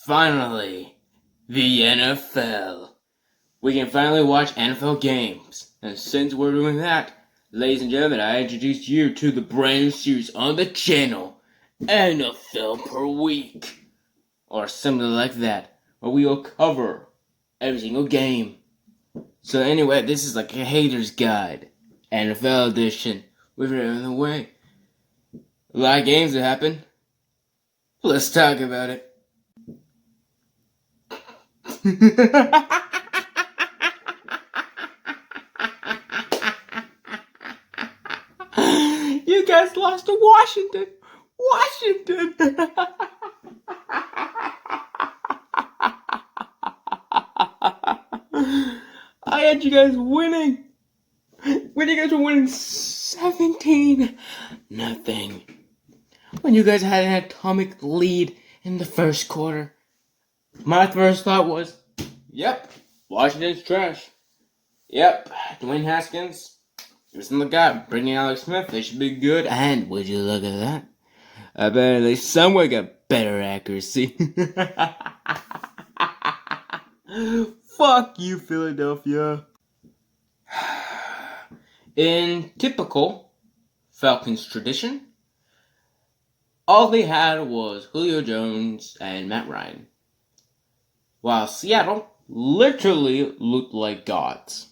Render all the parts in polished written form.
Finally, the NFL. We can finally watch NFL games. And since we're doing that, ladies and gentlemen, I introduce you to the brand new series on the channel, NFL Per Week. Or something like that, where we will cover every single game. So anyway, this is like a hater's guide, NFL edition, with it in the way. A lot of games that happen. Let's talk about it. You guys lost to Washington. I had you guys winning. When you guys were winning 17-0. When you guys had an atomic lead in the first quarter. My first thought was, yep, Washington's trash. Yep, Dwayne Haskins, here's the guy. Bringing Alex Smith, they should be good. And would you look at that? Apparently, someone got better accuracy. Fuck you, Philadelphia. In typical Falcons tradition, all they had was Julio Jones and Matt Ryan, while Seattle literally looked like gods.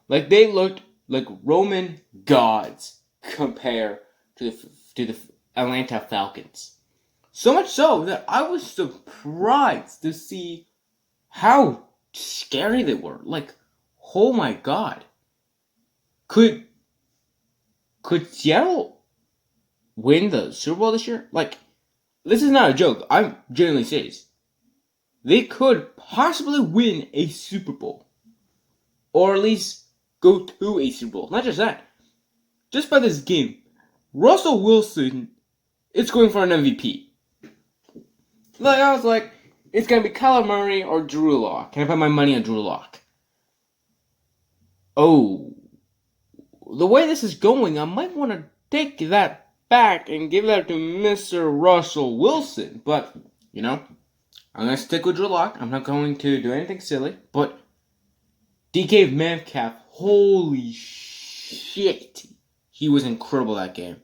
Like they looked like Roman gods compared to the Atlanta Falcons. So much so that I was surprised to see how scary they were. Like, oh my god. Could Seattle win the Super Bowl this year? Like, this is not a joke. I'm genuinely serious. They could possibly win a Super Bowl. Or at least go to a Super Bowl. Not just that. Just by this game, Russell Wilson is going for an MVP. Like, I was like, it's going to be Kyler Murray or Drew Lock. Can I put my money on Drew Lock? Oh. The way this is going, I might want to take that back and give that to Mr. Russell Wilson. But, you know, I'm going to stick with Drew Lock. I'm not going to do anything silly. But DK Metcalf, holy shit. He was incredible that game.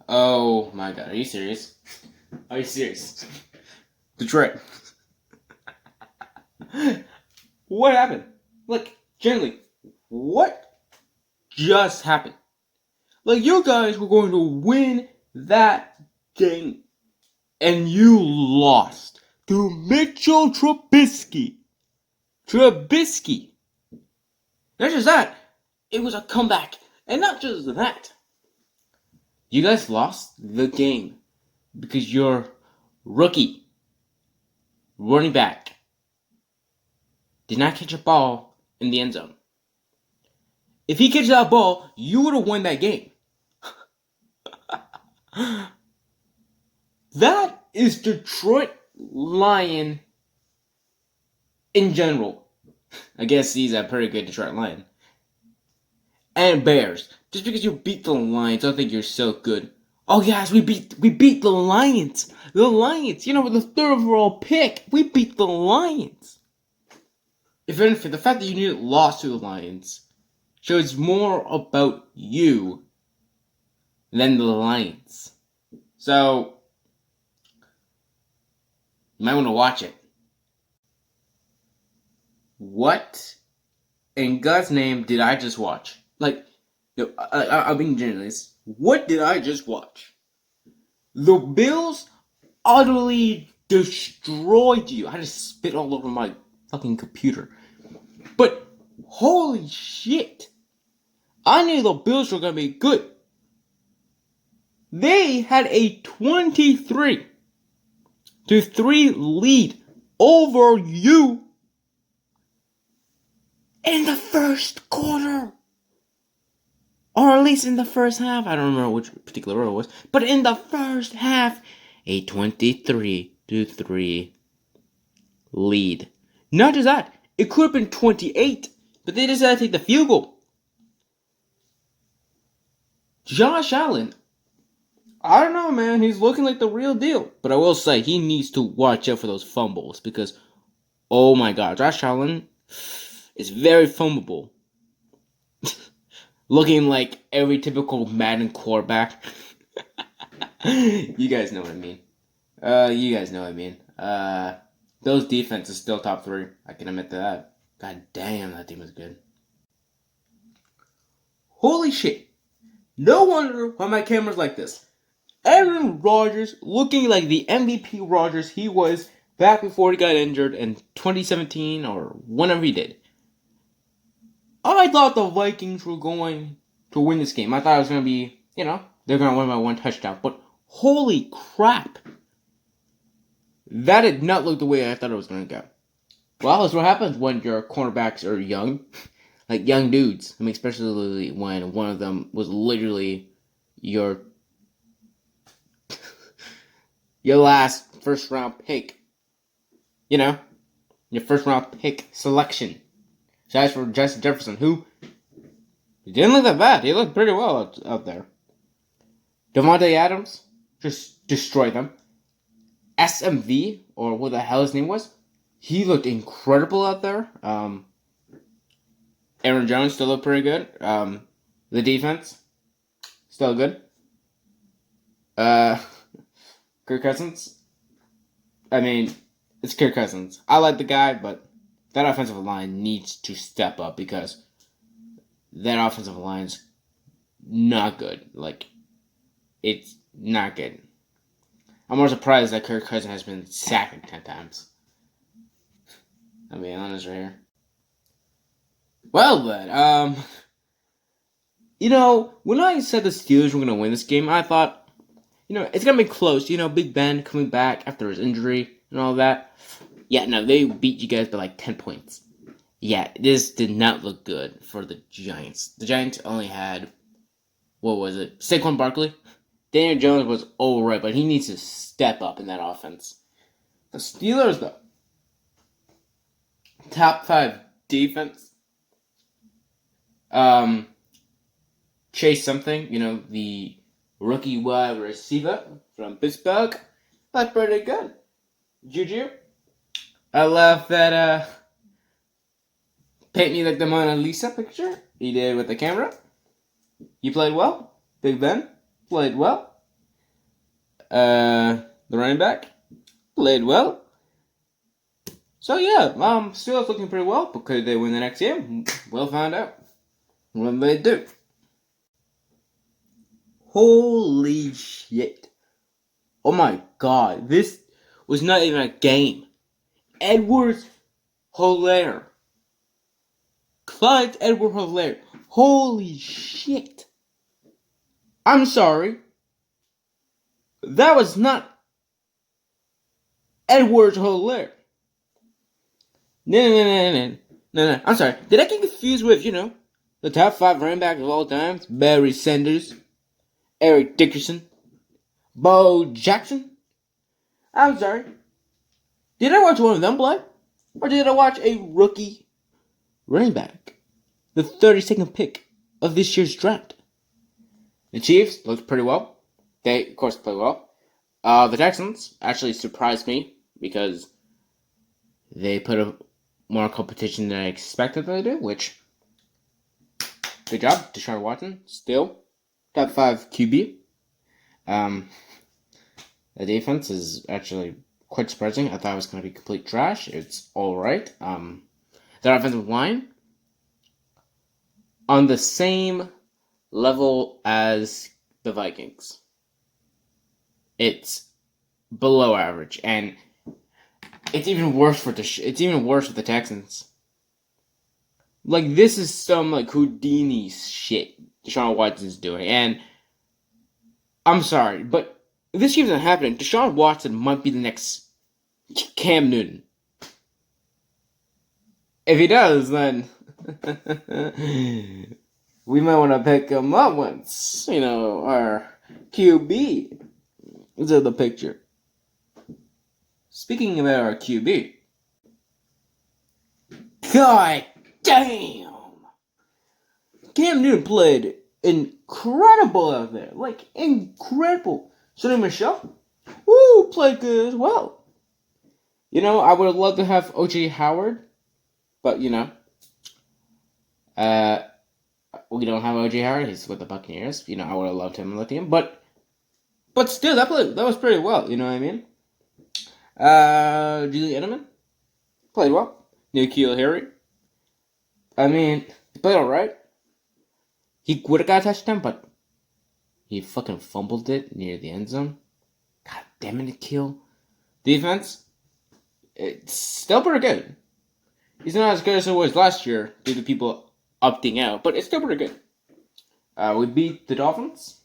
Oh my god, are you serious? Are you serious? Detroit. What happened? Like, generally, what just happened? Like, you guys were going to win that game, and you lost to Mitchell Trubisky. Not just that, it was a comeback. And not just that. You guys lost the game because your rookie running back did not catch a ball in the end zone. If he catches that ball, you would have won that game. That is Detroit Lion in general. I guess he's a pretty good Detroit Lion. And Bears. Just because you beat the Lions, I don't think you're so good. Oh yes, we beat the Lions. The Lions, you know, with the third overall pick, we beat the Lions. If anything, the fact that you nearly lost to the Lions shows more about you than the Lions. So, you might want to watch it. What in God's name did I just watch? Like, I'm being generous. What did I just watch? The Bills utterly destroyed you. I just spit all over my fucking computer. But, holy shit. I knew the Bills were going to be good. They had a 23-3 lead over you in the first quarter. Or at least in the first half. I don't remember which particular order it was. But in the first half, a 23-3 lead. Not just that, it could have been 28. But they decided to take the field goal. Josh Allen I don't know, man. He's looking like the real deal. But I will say, he needs to watch out for those fumbles because, oh my god, Josh Allen is very fumbleable. Looking like every typical Madden quarterback. You guys know what I mean. You guys know what I mean. Those defenses still top 3. I can admit to that. God damn, that team is good. Holy shit. No wonder why my camera's like this. Aaron Rodgers looking like the MVP Rodgers he was back before he got injured in 2017 or whenever he did. I thought the Vikings were going to win this game. I thought it was going to be, they're going to win by 1 touchdown. But holy crap. That did not look the way I thought it was going to go. Well, that's what happens when your cornerbacks are young. Like young dudes. I mean, especially when one of them was literally your last first round pick. Your first round pick selection. So as for Justin Jefferson, who he didn't look that bad. He looked pretty well out there. Devontae Adams just destroyed them. SMV, or what the hell his name was, he looked incredible out there. Aaron Jones still looked pretty good. The defense, still good. Kirk Cousins. I mean, it's Kirk Cousins. I like the guy, but that offensive line needs to step up because that offensive line's not good. Like, it's not good. I'm more surprised that Kirk Cousins has been sacked 10 times. I'm being honest right here. Well then, when I said the Steelers were going to win this game, I thought, it's going to be close. Big Ben coming back after his injury and all that. Yeah, no, they beat you guys by like 10 points. Yeah, this did not look good for the Giants. The Giants only had, Saquon Barkley? Daniel Jones was alright, but he needs to step up in that offense. The Steelers, though. Top 5 defense. Chase something, the rookie wide receiver from Pittsburgh. That's pretty good. Juju. I love that, paint me like the Mona Lisa picture he did with the camera. He played well. Big Ben played well. The running back played well. So yeah, Steelers looking pretty well, but could they win the next game? We'll find out when they do. Holy shit. Oh my god, this was not even a game. Edwards-Helaire. Clyde Edwards-Helaire. Holy shit. I'm sorry. That was not Edwards-Helaire. No. I'm sorry. Did I get confused with, the top 5 running backs of all time? Barry Sanders, Eric Dickerson, Bo Jackson? I'm sorry. Did I watch one of them play? Or did I watch a rookie running back? The 32nd pick of this year's draft. The Chiefs looked pretty well. They, of course, played well. The Texans actually surprised me because they put up more competition than I expected them to do, which, good job. Deshaun Watson, still top 5 QB. The defense is actually quite surprising. I thought it was going to be complete trash. It's alright. Their offensive line, on the same level as the Vikings. It's below average, and it's even worse with the Texans. Like, this is some Houdini shit Deshaun Watson's doing, and I'm sorry, but if this keeps on happening, Deshaun Watson might be the next Cam Newton. If he does, then we might want to pick him up once, our QB is in the picture. Speaking about our QB, god damn! Cam Newton played incredible out there. Like, incredible. Sonny Michel, woo, played good as well. You know, I would love to have O.J. Howard, but, you know, we don't have O.J. Howard. He's with the Buccaneers. You know, I would have loved him on the team, but still, that was pretty well. You know what I mean? Julian Edelman played well. N'Keal Harry. I mean, he played alright. He would have got a touchdown, but he fucking fumbled it near the end zone. God damn it, N'Keal. Defense, it's still pretty good. He's not as good as it was last year due to people opting out, but it's still pretty good. We beat the Dolphins.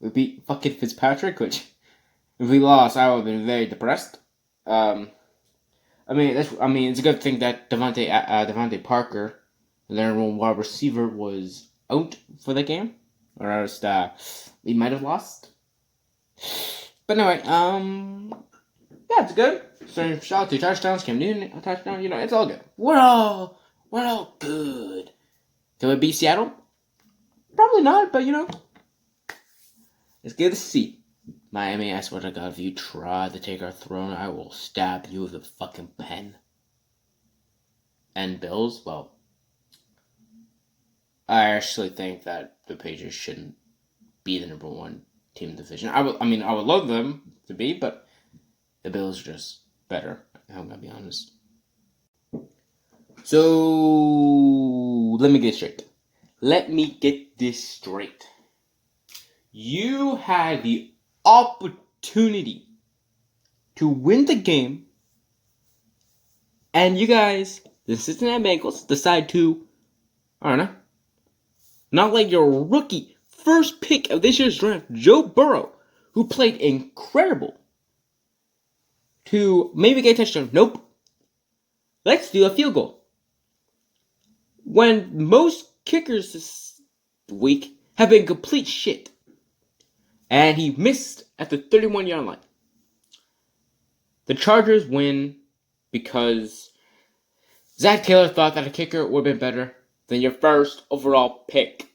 We beat fucking Fitzpatrick, which if we lost, I would have been very depressed. I mean, it's a good thing that Devontae Parker, the number one wide receiver, was out for the game, or else we might have lost. But anyway, yeah, it's good. So shot 2 touchdowns, Cam Newton a touchdown. You know, it's all good. We're all good. Can we beat Seattle? Probably not, but you know, it's good to see. Miami, I swear to God, if you try to take our throne, I will stab you with a fucking pen. And Bills, well, I actually think that the Patriots shouldn't be the number 1 team in the division. I would love them to be, but the Bills are just better. I'm gonna be honest. So let me get this straight. You had the opportunity to win the game, and you guys, the Cincinnati Bengals, decide to, I don't know, not like your rookie first pick of this year's draft, Joe Burrow, who played incredible, to maybe get a touchdown. Nope. Let's do a field goal. When most kickers this week have been complete shit. And he missed at the 31-yard line. The Chargers win because Zach Taylor thought that a kicker would have been better than your first overall pick.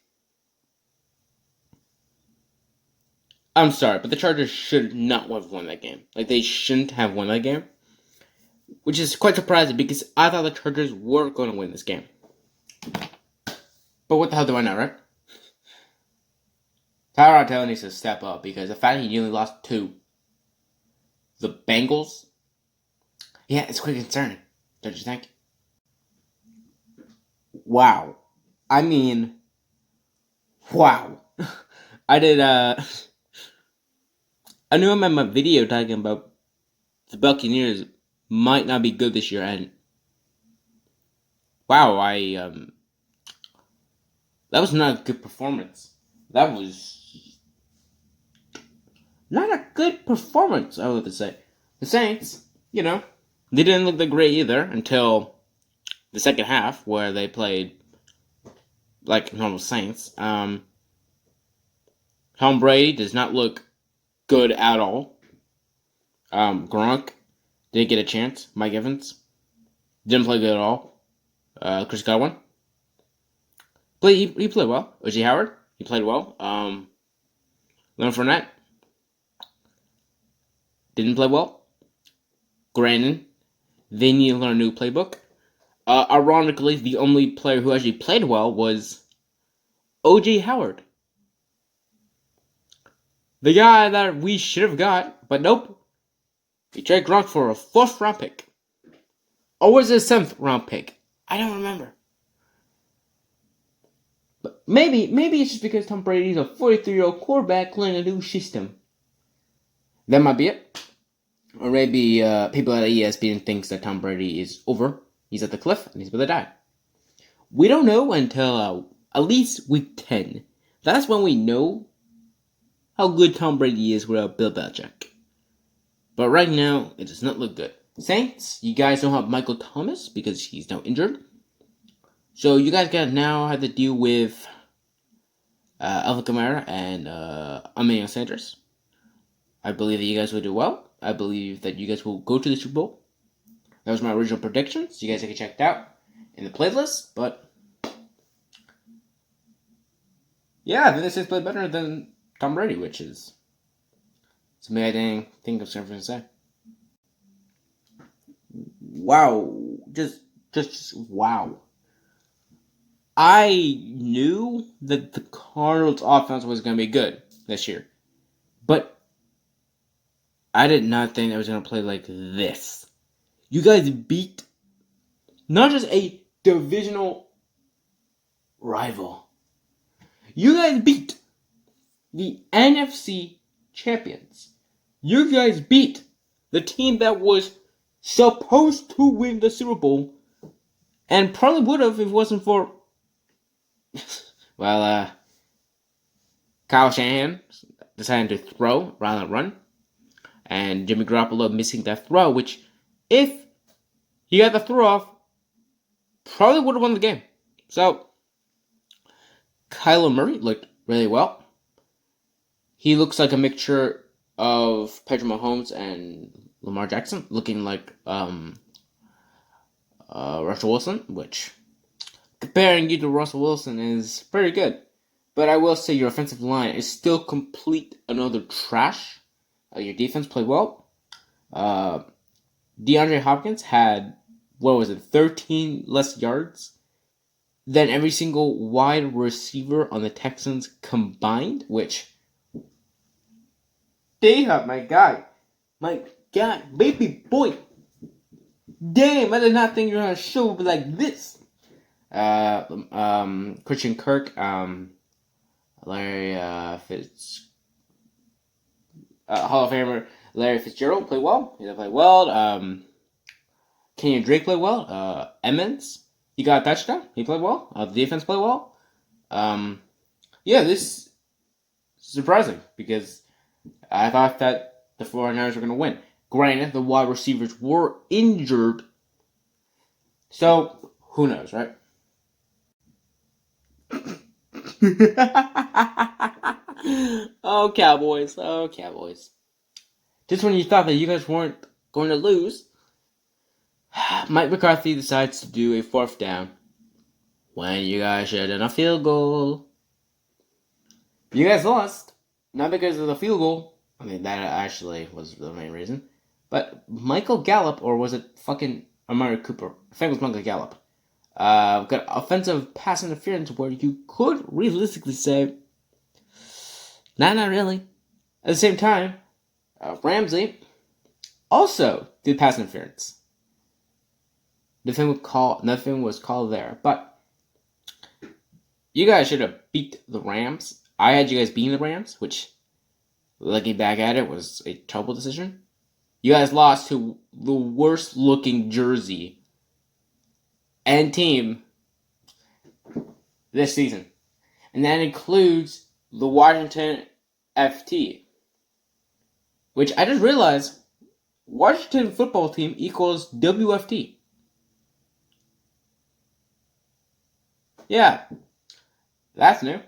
I'm sorry, but the Chargers should not have won that game. Like, they shouldn't have won that game. Which is quite surprising because I thought the Chargers were going to win this game. But what the hell do I know, right? Tyrod Taylor needs to step up because the fact he nearly lost to the Bengals, yeah, it's quite concerning, don't you think? Wow. I mean, wow. I knew I'm in my video talking about the Buccaneers might not be good this year, and wow, that was not a good performance. That was not a good performance, I would say. The Saints, you know, they didn't look that great either until the second half, where they played like normal Saints. Tom Brady does not look good at all. Gronk didn't get a chance. Mike Evans didn't play good at all. Chris Godwin he played well. O.J. Howard, he played well. Leonard Fournette didn't play well. Granted, they need to learn a new playbook. Ironically, the only player who actually played well was O.J. Howard. The guy that we should have got, but nope. We traded Gronk for a 4th round pick. Or was it a 7th round pick? I don't remember. But maybe it's just because Tom Brady's a 43-year-old quarterback learning a new system. That might be it. Or maybe people at ESPN thinks that Tom Brady is over. He's at the cliff and he's about to die. We don't know until at least week 10. That's when we know how good Tom Brady is without Bill Belichick. But right now, it does not look good. Saints, you guys don't have Michael Thomas because he's now injured. So you guys gotta now have to deal with Alvin Kamara and Emmanuel Sanders. I believe that you guys will do well. I believe that you guys will go to the Super Bowl. That was my original predictions. You guys can check it out in the playlist. But Yeah, this is played better than Tom Brady, which is something I didn't think of something to say. Wow, just wow. I knew that the Cardinals' offense was going to be good this year, but I did not think it was going to play like this. You guys beat not just a divisional rival. You guys beat the NFC champions. You guys beat the team that was supposed to win the Super Bowl and probably would have if it wasn't for, well, Kyle Shanahan deciding to throw rather than run, and Jimmy Garoppolo missing that throw, which, if he got the throw off, probably would have won the game. So, Kyler Murray looked really well. He looks like a mixture of Patrick Mahomes and Lamar Jackson, looking like Russell Wilson, which, comparing you to Russell Wilson, is pretty good. But I will say your offensive line is still complete another trash. Your defense played well. DeAndre Hopkins had, 13 less yards than every single wide receiver on the Texans combined, which, damn, my God, baby boy, damn, I did not think you were on a show would be like this. Christian Kirk, Larry Hall of Famer Larry Fitzgerald played well. He played well. Kenyon Drake played well. Emmons, he got a touchdown. He played well. The defense played well. Yeah, this is surprising because I thought that the 49ers were going to win. Granted, the wide receivers were injured, so who knows, right? Oh, Cowboys. Oh, Cowboys. Just when you thought that you guys weren't going to lose, Mike McCarthy decides to do a fourth down when you guys should have done a field goal. You guys lost, not because of the field goal. I mean, that actually was the main reason. But Michael Gallup, or was it fucking Amari Cooper? I think it was Michael Gallup. Got offensive pass interference where you could realistically say, nah, not really. At the same time, Ramsey also did pass interference. Nothing was called there, but you guys should have beat the Rams. I had you guys beating the Rams, which, looking back at it, was a terrible decision. You guys lost to the worst looking jersey and team this season. And that includes the Washington FT. Which I just realized, Washington football team equals WFT. Yeah, that's new.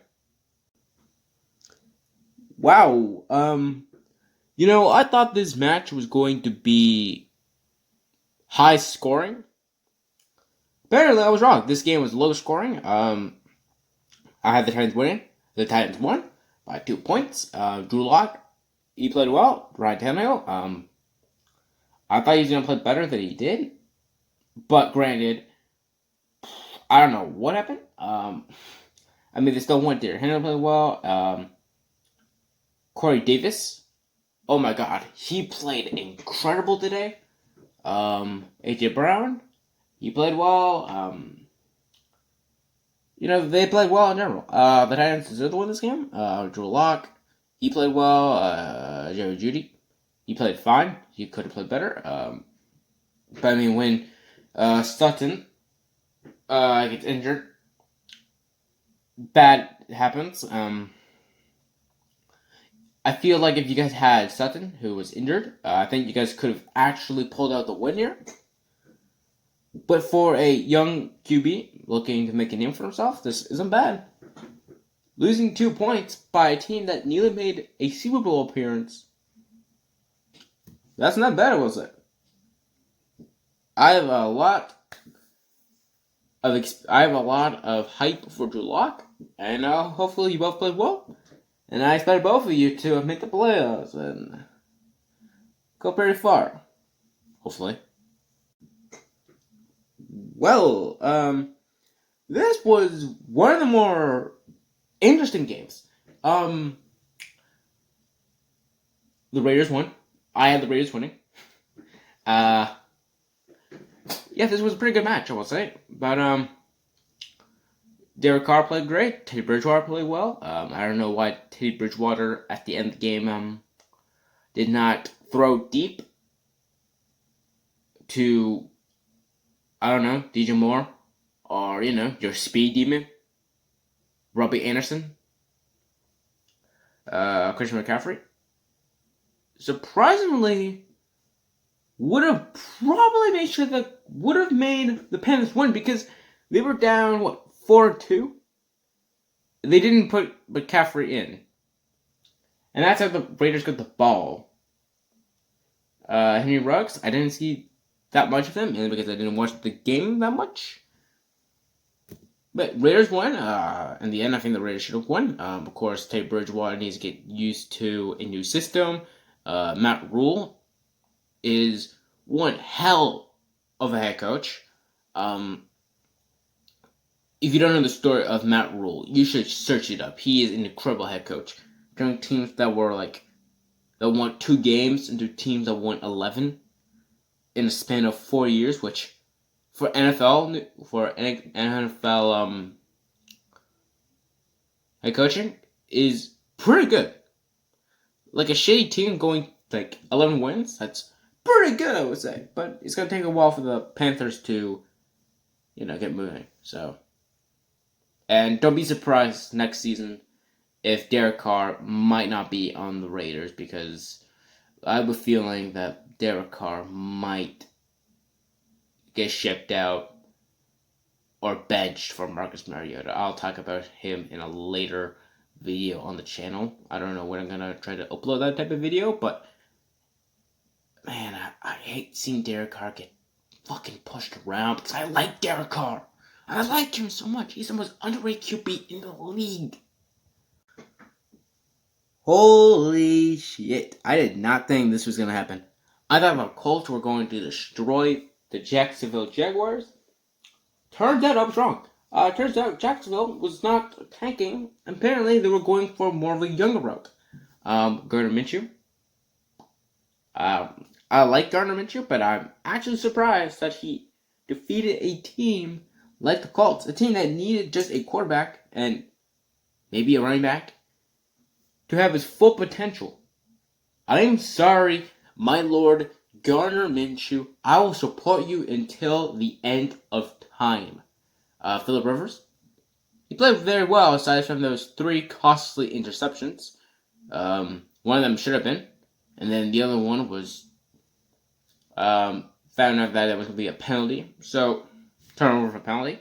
Wow. I thought this match was going to be high scoring. Apparently, I was wrong. This game was low scoring. I had the Titans winning. The Titans won by 2 points. Drew Lock, he played well. Ryan Tannehill, I thought he was going to play better than he did. But granted, I don't know what happened. They still went there. Henry played well. Corey Davis, oh my God, he played incredible today. AJ Brown, he played well. They played well in general. The Titans deserve to win this game. Drew Lock, he played well. Jerry Jeudy, he played fine. He could have played better. But when Sutton gets injured, bad happens. I feel like if you guys had Sutton, who was injured, I think you guys could have actually pulled out the win here. But for a young QB looking to make a name for himself, this isn't bad. Losing 2 points by a team that nearly made a Super Bowl appearance, that's not bad, was it? I have a lot of hype for Drew Lock. And hopefully you both played well. And I expect both of you to make the playoffs and go pretty far. Hopefully. Well, this was one of the more interesting games. The Raiders won. I had the Raiders winning. Yeah, this was a pretty good match, I will say. But Derek Carr played great. Teddy Bridgewater played well. I don't know why Teddy Bridgewater at the end of the game did not throw deep to, I don't know, DJ Moore or your speed demon, Robbie Anderson, Christian McCaffrey. Surprisingly, would have made the Panthers win because they were down 4-2. They didn't put McCaffrey in, and that's how the Raiders got the ball. Henry Ruggs, I didn't see that much of him, mainly because I didn't watch the game that much. But Raiders won. In the end, I think the Raiders should have won. Of course, Teddy Bridgewater needs to get used to a new system. Matt Rule is one hell of a head coach. If you don't know the story of Matt Rule, you should search it up. He is an incredible head coach. During teams that were that won 2 games into teams that won 11 in a span of 4 years, which for NFL head coaching is pretty good. Like a shitty team going 11 wins, that's pretty good, I would say. But it's gonna take a while for the Panthers to, get moving. So, and don't be surprised next season if Derek Carr might not be on the Raiders, because I have a feeling that Derek Carr might get shipped out or benched for Marcus Mariota. I'll talk about him in a later video on the channel. I don't know when I'm gonna try to upload that type of video, but man, I hate seeing Derek Carr get fucking pushed around because I like Derek Carr. I like him so much. He's the most underrated QB in the league. Holy shit. I did not think this was going to happen. I thought the Colts were going to destroy the Jacksonville Jaguars. Turns out I was wrong. Turns out Jacksonville was not tanking. Apparently, they were going for more of a younger route. Gardner Minshew. I like Gardner Minshew, but I'm actually surprised that he defeated a team like the Colts, a team that needed just a quarterback and maybe a running back to have his full potential. I'm sorry, my lord Gardner Minshew. I will support you until the end of time. Phillip Rivers. He played very well aside from those 3 costly interceptions. One of them should have been. And then the other one was found out that it was going to be a penalty. So, turnover for penalty.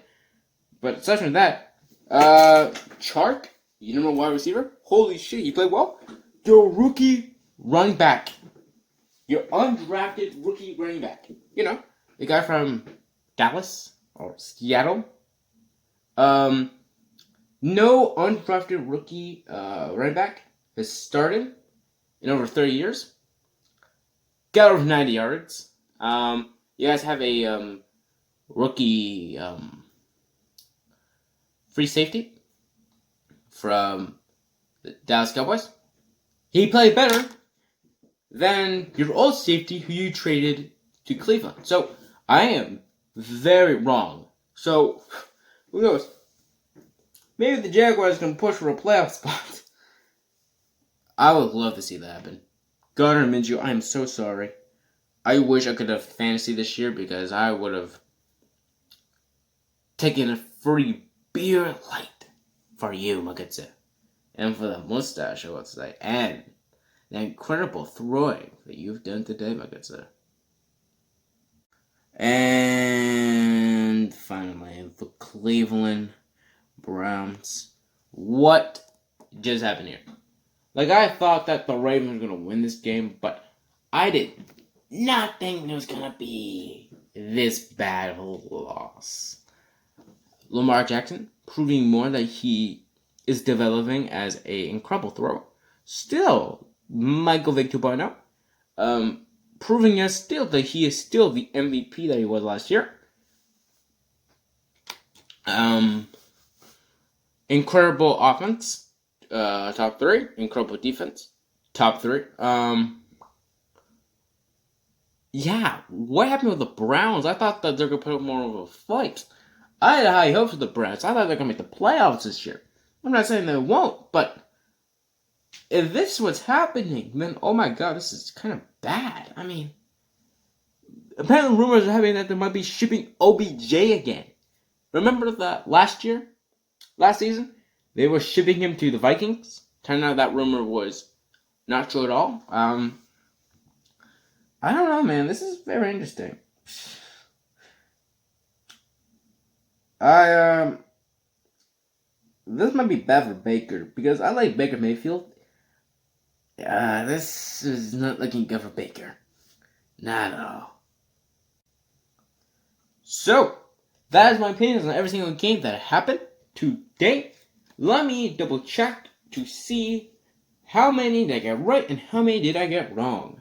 But aside from that, Chark, you number 1 wide receiver, holy shit, he played well. Your rookie running back. Your undrafted rookie running back. The guy from Dallas or Seattle. No undrafted rookie running back has started in over 30 years. Got over 90 yards. You guys have a rookie free safety from the Dallas Cowboys. He played better than your old safety who you traded to Cleveland. So I am very wrong. So who knows? Maybe the Jaguars can push for a playoff spot. I would love to see that happen. Gardner Minshew, I am so sorry. I wish I could have fantasy this year because I would have taken a free beer light for you, my good sir. And for the mustache, I would say. And the incredible throwing that you've done today, my good sir. And finally, the Cleveland Browns. What just happened here? I thought that the Ravens were going to win this game, but I did not think it was going to be this bad of a loss. Lamar Jackson proving more that he is developing as an incredible thrower. Still, Michael Vick 2.0, proving us still that he is still the MVP that he was last year. Incredible offense, top 3. Incredible defense, top 3. Yeah, what happened with the Browns? I thought that they're going to put up more of a fight. I had high hopes for the Browns. I thought they're going to make the playoffs this year. I'm not saying they won't, but if this is what's happening, then oh my god, this is kind of bad. I mean, apparently rumors are happening that they might be shipping OBJ again. Remember that last season? They were shipping him to the Vikings. Turned out that rumor was not true at all. I don't know, man. This is very interesting. This might be bad for Baker because I like Baker Mayfield. This is not looking good for Baker. Not at all. So, that is my opinions on every single game that happened today. Let me double check to see how many did I get right and how many did I get wrong.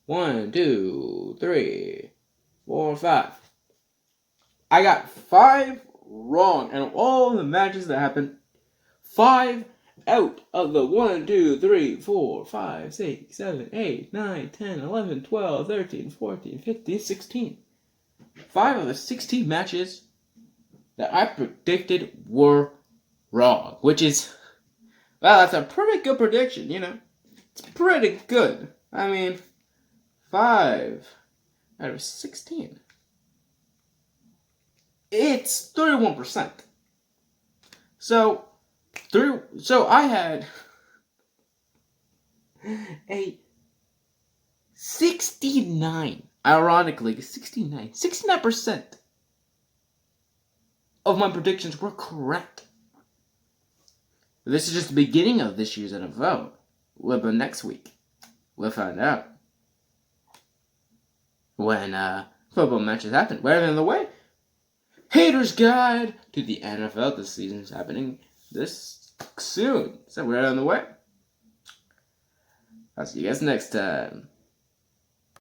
1, 2, 3, 4, 5. I got 5 wrong, and of all the matches that happened, 5 out of the 1, 2, 3, 4, 5, 6, 7, 8, 9, 10, 11, 12, 13, 14, 15, 16. 5 of the 16 matches that I predicted were wrong, which is, well, that's a pretty good prediction, you know. It's pretty good. I mean, 5 out of 16. It's 31%. So I had a 69, ironically, 69% of my predictions were correct. This is just the beginning of this year's NFL. But next week, we'll find out when football matches happen. Right on the way, Hater's Guide to the NFL this season is happening this soon. So we're on the way. I'll see you guys next time.